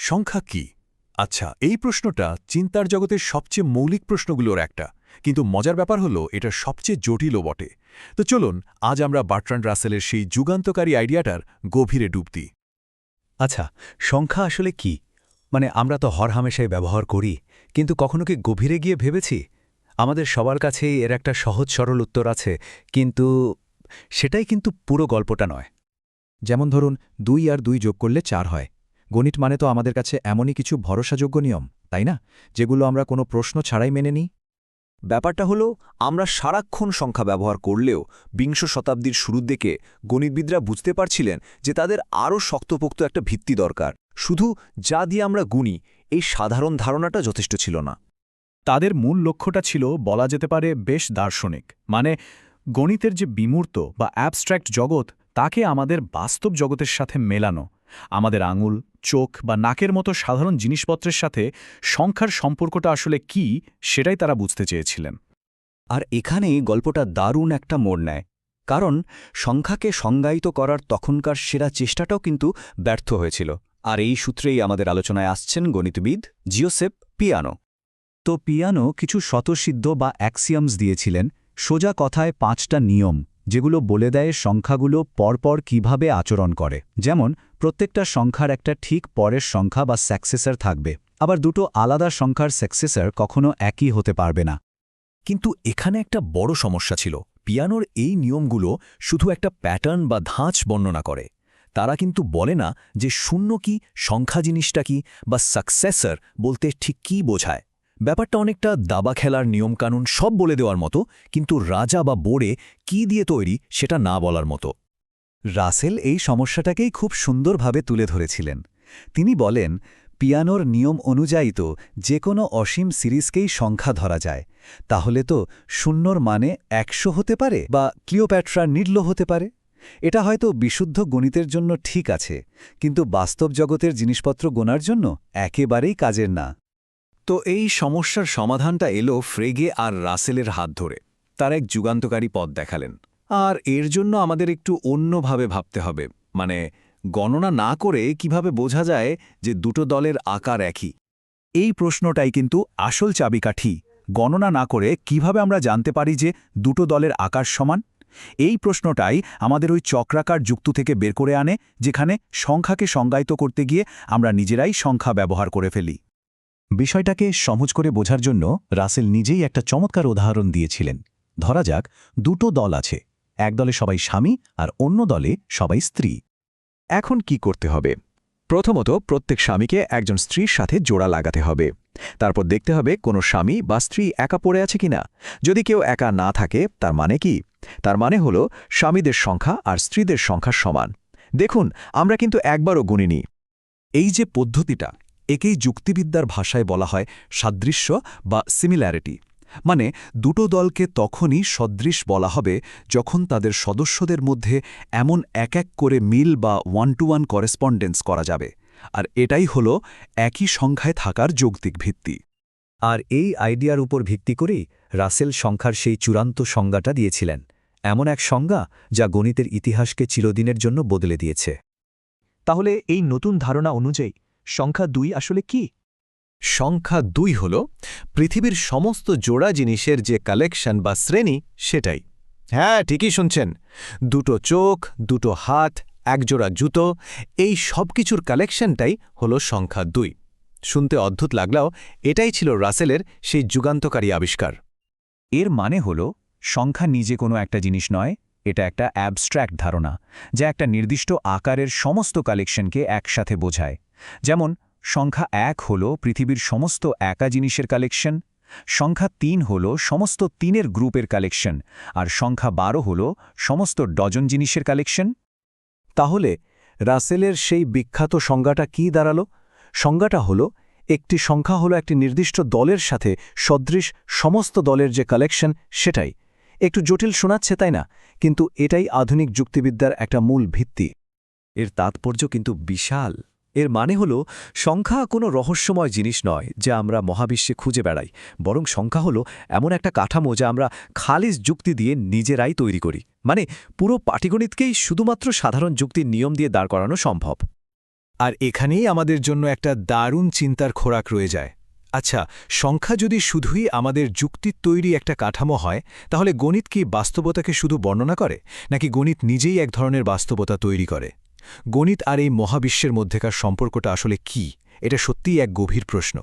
সংখ্যা কি? আচ্ছা, এই প্রশ্নটা চিন্তার জগতের সবচেয়ে মৌলিক প্রশ্নগুলোর একটা, কিন্তু মজার ব্যাপার হলো এটা সবচেয়ে জটিলও বটে। তো চলুন আজ আমরা বার্ট্রান্ড রাসেলের সেই যুগান্তকারী আইডিয়াটার গভীরে ডুব দিই। আচ্ছা, সংখ্যা আসলে কি? মানে আমরা তো হরহামেশাই ব্যবহার করি, কিন্তু কখনো কি গভীরে গিয়ে ভেবেছি? আমাদের সবার কাছেই এর একটা সহজ সরল উত্তর আছে, কিন্তু সেটাই কিন্তু পুরো গল্পটা নয়। যেমন ধরুন ২ আর ২ যোগ করলে ৪ হয়। গণিত মানে তো আমাদের কাছে এমনই কিছু ভরসাযোগ্য নিয়ম, তাই না? যেগুলো আমরা কোনো প্রশ্ন ছাড়াই মেনে নিই। ব্যাপারটা হলো আমরা সারাক্ষণ সংখ্যা ব্যবহার করলেও বিংশ শতাব্দীর শুরুর দিকে গণিতবিদরা বুঝতে পারছিলেন যে তাদের আরও শক্তপোক্ত একটা ভিত্তি দরকার। শুধু যা দিয়ে আমরা গুণি এই সাধারণ ধারণাটা যথেষ্ট ছিল না। তাদের মূল লক্ষ্যটা ছিল বলা যেতে পারে বেশ দার্শনিক, মানে গণিতের যে বিমূর্ত বা অ্যাবস্ট্র্যাক্ট জগৎ তাকে আমাদের বাস্তব জগতের সাথে মেলানো, আমাদের আঙুল, চোখ বা নাকের মতো সাধারণ জিনিসপত্রের সাথে সংখ্যার সম্পর্কটা আসলে কি সেটাই তারা বুঝতে চেয়েছিলেন। আর এখানেই গল্পটা দারুণ একটা মোড় নেয়, কারণ সংখ্যাকে সংজ্ঞায়িত করার তখনকার সেরা চেষ্টাটাও কিন্তু ব্যর্থ হয়েছিল। আর এই সূত্রেই আমাদের আলোচনায় আসছেন গণিতবিদ জিওসেপ পিয়ানো। তো পিয়ানো কিছু স্বতঃসিদ্ধ বা অ্যাক্সিয়ামস দিয়েছিলেন, সোজা কথায় ৫টা নিয়ম, যেগুলো বলে দেয় সংখ্যাগুলো পরপর কিভাবে আচরণ করে। যেমন প্রত্যেকটা সংখ্যার একটা ঠিক পরের সংখ্যা বা সাকসেসর থাকবে, আবার দুটো আলাদা সংখ্যার সাকসেসর কখনো একই হতে পারবে না। কিন্তু এখানে একটা বড় সমস্যা ছিল। পিয়ানোর এই নিয়মগুলো শুধু একটা প্যাটার্ন বা ধাঁচ বর্ণনা করে। তারা কিন্তু বলে না যে শূন্য কি, সংখ্যা জিনিসটা কি, বা সাকসেসর বলতে ঠিক কী বোঝায়। ব্যাপারটা অনেকটা দাবা খেলার নিয়মকানুন সব বলে দেওয়ার মতো, কিন্তু রাজা বা বোর্ডে কি দিয়ে তৈরি সেটা না বলার মতো। রাসেল এই সমস্যাটাকেই খুব সুন্দরভাবে তুলে ধরেছিলেন। তিনি বলেন, পিয়ানোর নিয়ম অনুযায়ী তো যে কোনো অসীম সিরিজকেই সংখ্যা ধরা যায়, তাহলে তো শূন্যর মানে ১০০ হতে পারে বা ক্লিওপ্যাট্রা নিডল হতে পারে। এটা হয়তো বিশুদ্ধ গণিতের জন্য ঠিক আছে, কিন্তু বাস্তব জগতের জিনিসপত্র গোনার জন্য একেবারেই কাজের না। তো এই সমস্যার সমাধানটা এলো ফ্রেগে আর রাসেলের হাত ধরে। তার এক যুগান্তকারী পথ দেখালেন। আর এর জন্য আমাদের একটু অন্যভাবে ভাবতে হবে, মানে গণনা না করে কিভাবে বোঝা যায় যে দুটো দলের আকার একই। এই প্রশ্নটাই কিন্তু আসল চাবিকাঠি। গণনা না করে কিভাবে আমরা জানতে পারি যে দুটো দলের আকার সমান? এই প্রশ্নটাই আমাদের ওই চক্রাকার যুক্ত থেকে বের করে আনে, যেখানে সংখ্যাকে সংজ্ঞায়িত করতে গিয়ে আমরা নিজেরাই সংখ্যা ব্যবহার করে ফেলি। বিষয়টাকে সহজ করে বোঝার জন্য রাসেল নিজেই একটা চমৎকার উদাহরণ দিয়েছিলেন। ধরা যাক দুটো দল আছে, এক দলে সবাই স্বামী আর অন্য দলে সবাই স্ত্রী। এখন কি করতে হবে? প্রথমত প্রত্যেক স্বামীকে একজন স্ত্রীর সাথে জোড়া লাগাতে হবে। তারপর দেখতে হবে কোনো স্বামী বা স্ত্রী একা পড়ে আছে কিনা। যদি কেউ একা না থাকে তার মানে কি? তার মানে হলো স্বামীদের সংখ্যা আর স্ত্রীদের সংখ্যা সমান। দেখুন, আমরা কিন্তু একবারও গুনিনি। এই যে পদ্ধতিটা, একেই যুক্তিবিদ্যার ভাষায় বলা হয় সাদৃশ্য বা সিমিল্যারিটি। মানে দুটো দলকে তখনই সদৃশ বলা হবে যখন তাদের সদস্যদের মধ্যে এমন এক এক করে মিল বা ওয়ান-টু-ওয়ান করেসপন্ডেন্স করা যাবে। আর এটাই হলো একই সংখ্যায় থাকার যৌক্তিক ভিত্তি। আর এই আইডিয়ার উপর ভিত্তি করেই রাসেল সংখ্যার সেই চূড়ান্ত সংজ্ঞাটা দিয়েছিলেন, এমন এক সংজ্ঞা যা গণিতের ইতিহাসকে চিরদিনের জন্য বদলে দিয়েছে। তাহলে এই নতুন ধারণা অনুযায়ী সংখ্যা ২ আসলে কি? সংখ্যা ২ হল পৃথিবীর সমস্ত জোড়া জিনিসের যে কালেকশন বা শ্রেণী, সেটাই। হ্যাঁ, ঠিকই শুনছেন। দুটো চোখ, দুটো হাত, একজোড়া জুতো, এই সব কিছুর কালেকশনটাই হল সংখ্যা ২। শুনতে অদ্ভুত লাগলেও এটাই ছিল রাসেলের সেই যুগান্তকারী আবিষ্কার। এর মানে হল সংখ্যা নিজে কোনো একটা জিনিস নয়, এটা একটা অ্যাবস্ট্র্যাক্ট ধারণা, যা একটা নির্দিষ্ট আকারের সমস্ত কালেকশনকে একসাথে বোঝায়। যেমন সংখ্যা ১ হল পৃথিবীর সমস্ত একা জিনিসের কালেকশন, সংখ্যা ৩ হল সমস্ত ৩-এর গ্রুপের কালেকশন, আর সংখ্যা ১২ হল সমস্ত ডজন জিনিসের কালেকশন। তাহলে রাসেলের সেই বিখ্যাত সংজ্ঞাটা কি দাঁড়ালো? সংজ্ঞাটা হলো একটি সংখ্যা হলো একটি নির্দিষ্ট দলের সাথে সদৃশ সমস্ত দলের যে কালেকশন, সেটাই। একটু জটিল শোনাচ্ছে, তাই না? কিন্তু এটাই আধুনিক যুক্তিবিদ্যার একটা মূল ভিত্তি। এর তাৎপর্য কিন্তু বিশাল। এর মানে হলো সংখ্যা কোনো রহস্যময় জিনিস নয় যা আমরা মহাবিশ্বে খুঁজে বেড়াই, বরং সংখ্যা হলো এমন একটা কাঠামো যা আমরা খালিস যুক্তি দিয়ে নিজেরাই তৈরি করি। মানে পুরো পাটিগণিতকেই শুধুমাত্র সাধারণ যুক্তির নিয়ম দিয়ে দাঁড় করানো সম্ভব। আর এখানেই আমাদের জন্য একটা দারুণ চিন্তার খোরাক রয়ে যায়। আচ্ছা, সংখ্যা যদি শুধুই আমাদের যুক্তির তৈরি একটা কাঠামো হয়, তাহলে গণিত কি বাস্তবতাকে শুধু বর্ণনা করে, নাকি গণিত নিজেই এক ধরনের বাস্তবতা তৈরি করে? গণিত আর এই মহাবিশ্বের মধ্যেকার সম্পর্কটা আসলে কি? এটা সত্যিই এক গভীর প্রশ্ন।